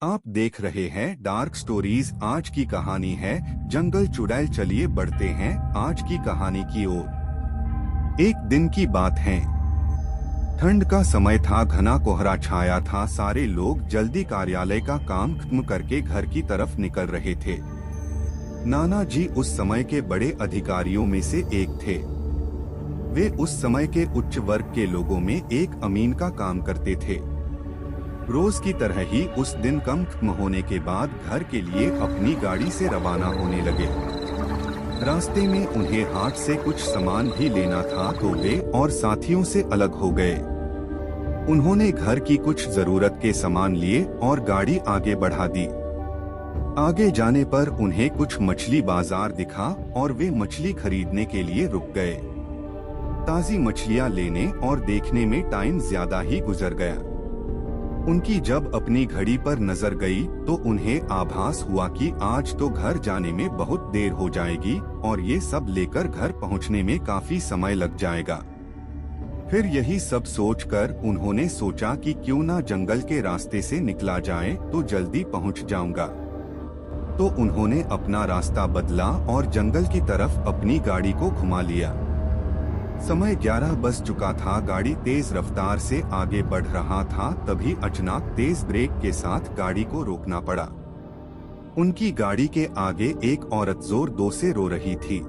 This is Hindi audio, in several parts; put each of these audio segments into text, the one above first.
आप देख रहे हैं डार्क स्टोरीज। आज की कहानी है जंगल चुड़ैल। चलिए बढ़ते हैं आज की कहानी की ओर। एक दिन की बात है। ठंड का समय था, घना कोहरा छाया था। सारे लोग जल्दी कार्यालय का काम खत्म करके घर की तरफ निकल रहे थे। नाना जी उस समय के बड़े अधिकारियों में से एक थे। वे उस समय के उच्च वर्ग के लोगों में एक अमीन का काम करते थे। रोज की तरह ही उस दिन काम खत्म होने के बाद घर के लिए अपनी गाड़ी से रवाना होने लगे। रास्ते में उन्हें हाट से कुछ सामान भी लेना था, तो वे और साथियों से अलग हो गए। उन्होंने घर की कुछ जरूरत के सामान लिए और गाड़ी आगे बढ़ा दी। आगे जाने पर उन्हें कुछ मछली बाजार दिखा और वे मछली खरीदने के लिए रुक गए। ताजी मछलियां लेने और देखने में टाइम ज्यादा ही गुजर गया। उनकी जब अपनी घड़ी पर नजर गई तो उन्हें आभास हुआ कि आज तो घर जाने में बहुत देर हो जाएगी और ये सब लेकर घर पहुंचने में काफी समय लग जाएगा। फिर यही सब सोचकर उन्होंने सोचा कि क्यों ना जंगल के रास्ते से निकला जाए तो जल्दी पहुंच जाऊंगा। तो उन्होंने अपना रास्ता बदला और जंगल की तरफ अपनी गाड़ी को घुमा लिया। समय 11 बज चुका था। गाड़ी तेज रफ्तार से आगे बढ़ रहा था, तभी अचानक तेज ब्रेक के साथ गाड़ी को रोकना पड़ा। उनकी गाड़ी के आगे एक औरत जोर से रो रही थी।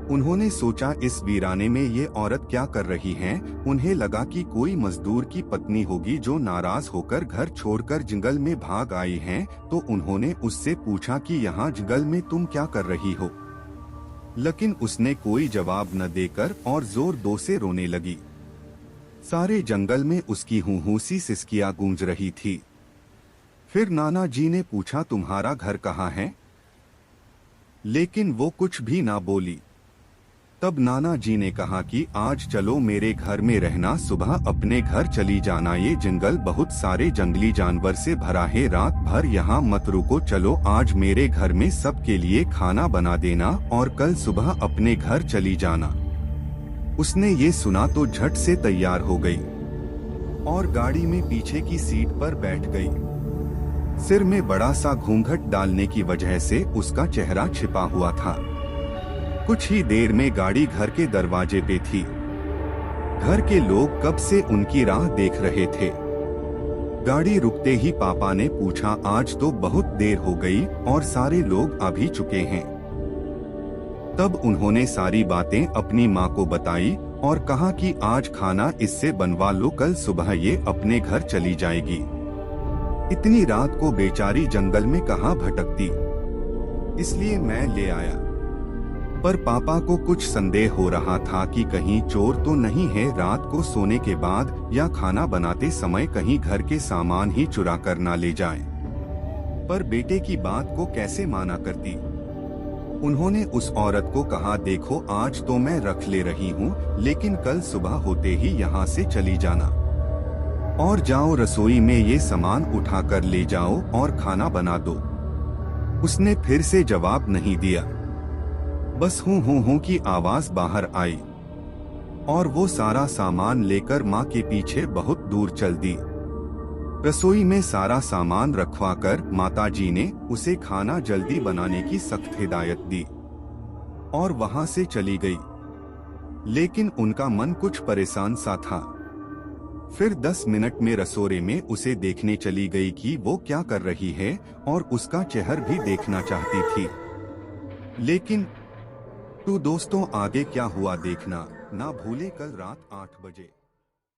उन्होंने सोचा इस वीराने में ये औरत क्या कर रही है। उन्हें लगा कि कोई मजदूर की पत्नी होगी जो नाराज होकर घर छोड़कर जंगल में भाग आई है। तो उन्होंने उससे पूछा कि यहाँ जंगल में तुम क्या कर रही हो, लेकिन उसने कोई जवाब न देकर और जोर से रोने लगी। सारे जंगल में उसकी हुंहुसी सिसकियां गूंज रही थी। फिर नाना जी ने पूछा तुम्हारा घर कहाँ है, लेकिन वो कुछ भी ना बोली। तब नाना जी ने कहा कि आज चलो मेरे घर में रहना, सुबह अपने घर चली जाना। ये जंगल बहुत सारे जंगली जानवर से भरा है, रात भर यहाँ मत रुको। चलो आज मेरे घर में सबके लिए खाना बना देना और कल सुबह अपने घर चली जाना। उसने ये सुना तो झट से तैयार हो गई और गाड़ी में पीछे की सीट पर बैठ गई। सिर में बड़ा सा घूंघट डालने की वजह से उसका चेहरा छिपा हुआ था। कुछ ही देर में गाड़ी घर के दरवाजे पे थी। घर के लोग कब से उनकी राह देख रहे थे। गाड़ी रुकते ही पापा ने पूछा आज तो बहुत देर हो गई और सारे लोग आ भी चुके हैं। तब उन्होंने सारी बातें अपनी माँ को बताई और कहा कि आज खाना इससे बनवा लो, कल सुबह ये अपने घर चली जाएगी। इतनी रात को बेचारी जंगल में कहाँ भटकती, इसलिए मैं ले आया। पर पापा को कुछ संदेह हो रहा था कि कहीं चोर तो नहीं है, रात को सोने के बाद या खाना बनाते समय कहीं घर के सामान ही चुरा कर ना ले जाए। पर बेटे की बात को कैसे माना करती। उन्होंने उस औरत को कहा देखो आज तो मैं रख ले रही हूँ, लेकिन कल सुबह होते ही यहाँ से चली जाना और जाओ रसोई में ये सामान उठा कर ले जाओ और खाना बना दो। उसने फिर से जवाब नहीं दिया, बस हूँ की आवाज बाहर आई और वो सारा सामान लेकर माँ के पीछे बहुत दूर चल दी। रसोई में सारा सामान रखवाकर माताजी ने उसे खाना जल्दी बनाने की सख्त हिदायत दी और वहां से चली गई। लेकिन उनका मन कुछ परेशान सा था। फिर 10 मिनट में रसोड़े में उसे देखने चली गई कि वो क्या कर रही है और उसका चेहरा भी देखना चाहती थी। लेकिन तो दोस्तों आगे क्या हुआ देखना ना भूले कल रात 8 बजे।